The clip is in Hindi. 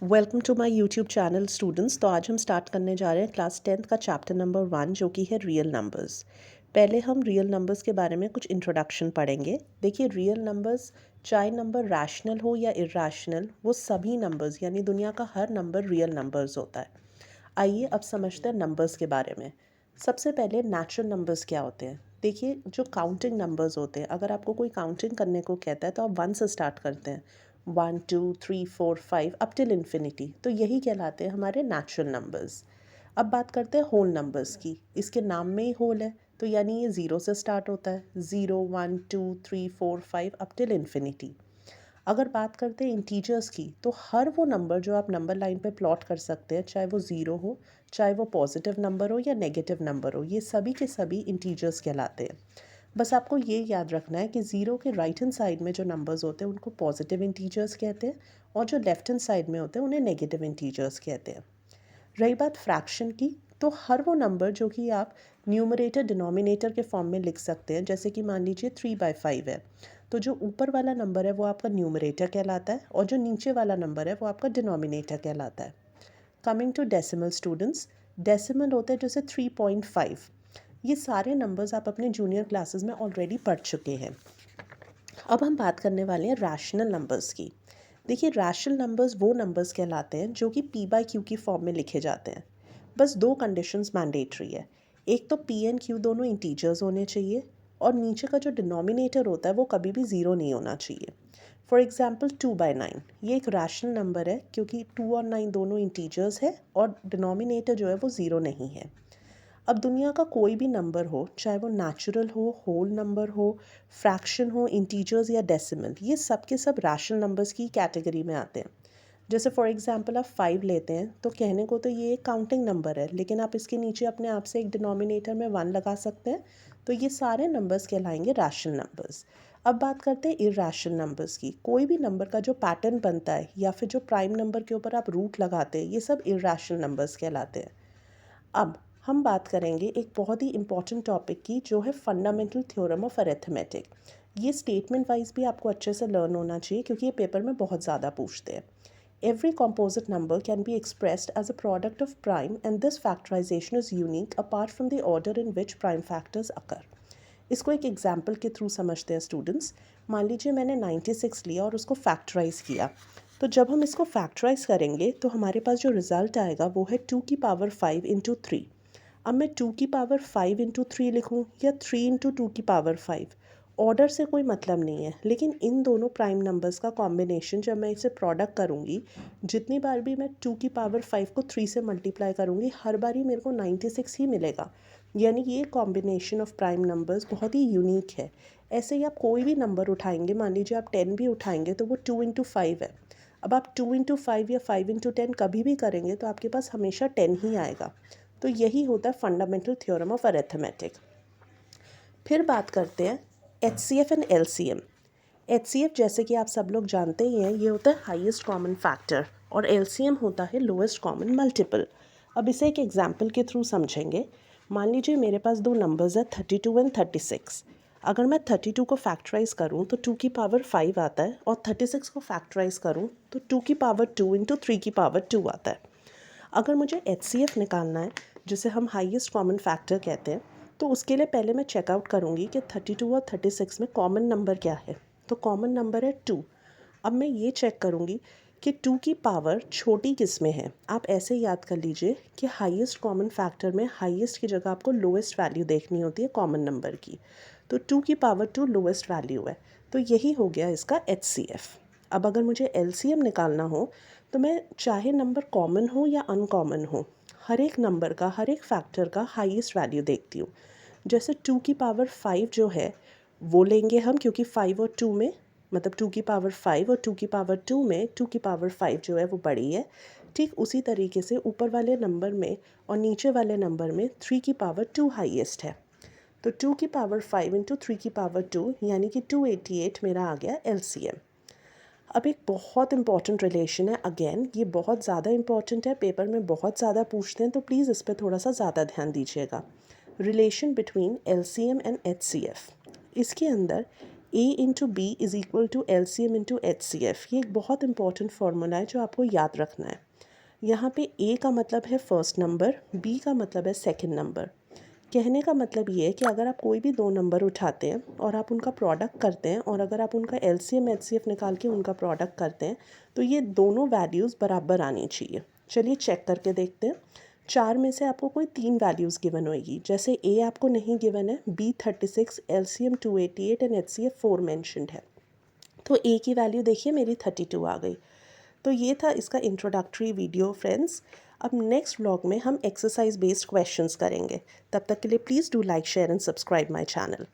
Welcome to my YouTube channel students. तो आज हम स्टार्ट करने जा रहे हैं क्लास 10th का चैप्टर नंबर 1 जो कि है रियल नंबर्स। पहले हम रियल नंबर्स के बारे में कुछ इंट्रोडक्शन पढ़ेंगे। देखिए, रियल नंबर्स चाहे नंबर रैशनल हो या इरैशनल, वो सभी नंबर्स यानी दुनिया का हर नंबर रियल नंबर्स होता है। आइए अब समझते हैं नंबर्स के बारे में। सबसे पहले नेचुरल नंबर्स क्या होते हैं। देखिए, जो काउंटिंग नंबर्स होते हैं, अगर आपको कोई काउंटिंग करने को कहता है तो आप 1 से स्टार्ट करते हैं, 1 2 3 4 5 अप टिल इन्फिनिटी। तो यही कहलाते हैं हमारे नेचुरल नंबर्स। अब बात करते हैं होल नंबर्स की। इसके नाम में ही होल है, तो यानी ये 0 से स्टार्ट होता है, 0 1 2 3 4 5 अप टिल इन्फिनिटी। अगर बात करते हैं इंटीजर्स की, तो हर वो नंबर जो आप नंबर लाइन पे प्लॉट कर सकते हैं, चाहे वो ज़ीरो हो, चाहे वो पॉजिटिव नंबर हो या नेगेटिव नंबर हो, ये सभी के सभी इंटीजर्स कहलाते हैं। बस आपको ये याद रखना है कि ज़ीरो के राइट हैंड साइड में जो नंबर्स होते हैं उनको पॉजिटिव इंटीजर्स कहते हैं, और जो लेफ्ट हैंड साइड में होते हैं उन्हें नेगेटिव इंटीजर्स कहते हैं। रही बात फ्रैक्शन की, तो हर वो नंबर जो कि आप न्यूमरेटर डिनोमिनेटर के फॉर्म में लिख सकते हैं, जैसे कि मान लीजिए 3/5 है, तो जो ऊपर वाला नंबर है वो आपका न्यूमरेटर कहलाता है, और जो नीचे वाला नंबर है वो आपका डिनोमिनेटर कहलाता है। Coming to decimal students, decimal होते हैं जैसे 3.5। ये सारे नंबर्स आप अपने जूनियर क्लासेस में ऑलरेडी पढ़ चुके हैं। अब हम बात करने वाले हैं रैशनल नंबर्स की। देखिए, रैशनल नंबर्स वो नंबर्स कहलाते हैं जो कि p/q की फॉर्म में लिखे जाते हैं। बस दो कंडीशंस मैंडेटरी है। एक तो p एंड q दोनों इंटीजर्स होने चाहिए, और नीचे का जो डिनोमिनेटर होता है वो कभी भी ज़ीरो नहीं होना चाहिए। फॉर एग्जाम्पल 2/9, ये एक रैशनल नंबर है क्योंकि 2 और 9 दोनों इंटीजर्स है और डिनोमिनेटर जो है वो ज़ीरो नहीं है। अब दुनिया का कोई भी नंबर हो, चाहे वो नेचुरल हो, होल नंबर हो, फ्रैक्शन हो, इंटीजर्स या डेसिमल, ये सब के सब रैशनल नंबर्स की कैटेगरी में आते हैं। जैसे फॉर एग्जांपल आप 5 लेते हैं, तो कहने को तो ये एक काउंटिंग नंबर है, लेकिन आप इसके नीचे अपने आप से एक डिनोमिनेटर में 1 लगा सकते हैं, तो ये सारे नंबर्स कहलाएंगे रैशनल नंबर्स। अब बात करते हैं इरैशनल नंबर्स की। कोई भी नंबर का जो पैटर्न बनता है या फिर जो प्राइम नंबर के ऊपर आप रूट लगाते हैं, ये सब इरैशनल नंबर्स कहलाते हैं। अब हम बात करेंगे एक बहुत ही इंपॉर्टेंट टॉपिक की, जो है फंडामेंटल थ्योरम ऑफ अरिथमेटिक। ये स्टेटमेंट वाइज भी आपको अच्छे से लर्न होना चाहिए क्योंकि ये पेपर में बहुत ज़्यादा पूछते हैं। Every composite number can be expressed as a product of prime, and this factorization is unique apart from the order in which prime factors occur. इसको एक एग्जाम्पल के थ्रू समझते हैं स्टूडेंट्स। मान लीजिए मैंने 96 लिया और उसको फैक्टराइज किया, तो जब हम इसको फैक्टराइज करेंगे तो हमारे पास जो रिज़ल्ट आएगा वो है 2 की पावर 5 इंटू 3। अब मैं 2 की पावर 5 इंटू 3 लिखूँ या 3 इंटू 2 की पावर 5, ऑर्डर से कोई मतलब नहीं है, लेकिन इन दोनों प्राइम नंबर्स का कॉम्बिनेशन जब मैं इसे प्रोडक्ट करूँगी, जितनी बार भी मैं 2 की पावर 5 को 3 से मल्टीप्लाई करूँगी, हर बार ही मेरे को 96 ही मिलेगा। यानी ये कॉम्बिनेशन ऑफ प्राइम नंबर्स बहुत ही यूनिक है। ऐसे ही आप कोई भी नंबर उठाएंगे, मान लीजिए आप 10 भी उठाएंगे, तो वो 2 इंटू 5 है। अब आप 2 इंटू 5 या 5 इंटू 10 कभी भी करेंगे तो आपके पास हमेशा 10 ही आएगा। तो यही होता है फंडामेंटल थ्योरम ऑफ अरिथमेटिक। फिर बात करते हैं HCF एंड LCM। HCF जैसे कि आप सब लोग जानते ही हैं, ये होता है हाईएस्ट कॉमन फैक्टर, और LCM होता है लोएस्ट कॉमन मल्टीपल। अब इसे एक एग्जांपल के थ्रू समझेंगे। मान लीजिए मेरे पास दो नंबर्स है 32 एंड 36। अगर मैं 32 को फैक्टराइज करूँ तो 2 की पावर 5 आता है, और 36 को फैक्टराइज करूँ तो 2 की पावर 2 इंटू 3 की पावर 2 आता है। अगर मुझे HCF निकालना है, जिसे हम हाईएस्ट कॉमन फैक्टर कहते हैं, तो उसके लिए पहले मैं चेकआउट करूँगी कि 32 और 36 में कॉमन नंबर क्या है। तो कॉमन नंबर है 2। अब मैं ये चेक करूँगी कि 2 की पावर छोटी किस में है। आप ऐसे याद कर लीजिए कि हाईएस्ट कॉमन फैक्टर में हाईएस्ट की जगह आपको लोएस्ट वैल्यू देखनी होती है कॉमन नंबर की। तो 2 की पावर 2 लोएस्ट वैल्यू है, तो यही हो गया इसका HCF। अब अगर मुझे LCM निकालना हो, तो मैं चाहे नंबर कॉमन हो या अनकॉमन हो, हर एक नंबर का, हर एक फैक्टर का हाईएस्ट वैल्यू देखती हूँ। जैसे 2 की पावर 5 जो है वो लेंगे हम, क्योंकि 5 और 2 में, मतलब 2 की पावर 5 और 2 की पावर 2 में 2 की पावर 5 जो है वो बड़ी है। ठीक उसी तरीके से ऊपर वाले नंबर में और नीचे वाले नंबर में 3 की पावर 2 हाईएस्ट है। तो 2 की पावर 5 इंटू 3 की पावर 2 यानी कि 288 मेरा आ गया LCM। अब एक बहुत इंपॉर्टेंट रिलेशन है, अगेन ये बहुत ज़्यादा इंपॉर्टेंट है, पेपर में बहुत ज़्यादा पूछते हैं, तो प्लीज़ इस पर थोड़ा सा ज़्यादा ध्यान दीजिएगा। Relation between LCM and HCF। इसके अंदर A into B is equal to LCM into HCF। ये एक बहुत इंपॉर्टेंट फार्मूला है जो आपको याद रखना है। यहाँ पे A का मतलब है फर्स्ट नंबर, B का मतलब है सेकंड नंबर। कहने का मतलब ये है कि अगर आप कोई भी दो नंबर उठाते हैं और आप उनका प्रोडक्ट करते हैं और अगर आप उनका LCM HCF निकाल के उनका प्रोडक्ट करते हैं तो ये दोनों वैल्यूज़ बराबर आनी चाहिए। चलिए चेक करके देखते हैं। 4 में से आपको कोई 3 वैल्यूज़ गिवन होएगी। जैसे A आपको नहीं गिवन है, B 36, LCM 288 and HCF 4 mentioned है। तो A की वैल्यू देखिए मेरी 32 आ गई। तो ये था इसका इंट्रोडक्टरी वीडियो फ्रेंड्स। अब नेक्स्ट व्लॉग में हम एक्सरसाइज बेस्ड क्वेश्चंस करेंगे। तब तक के लिए please do like share and subscribe my channel.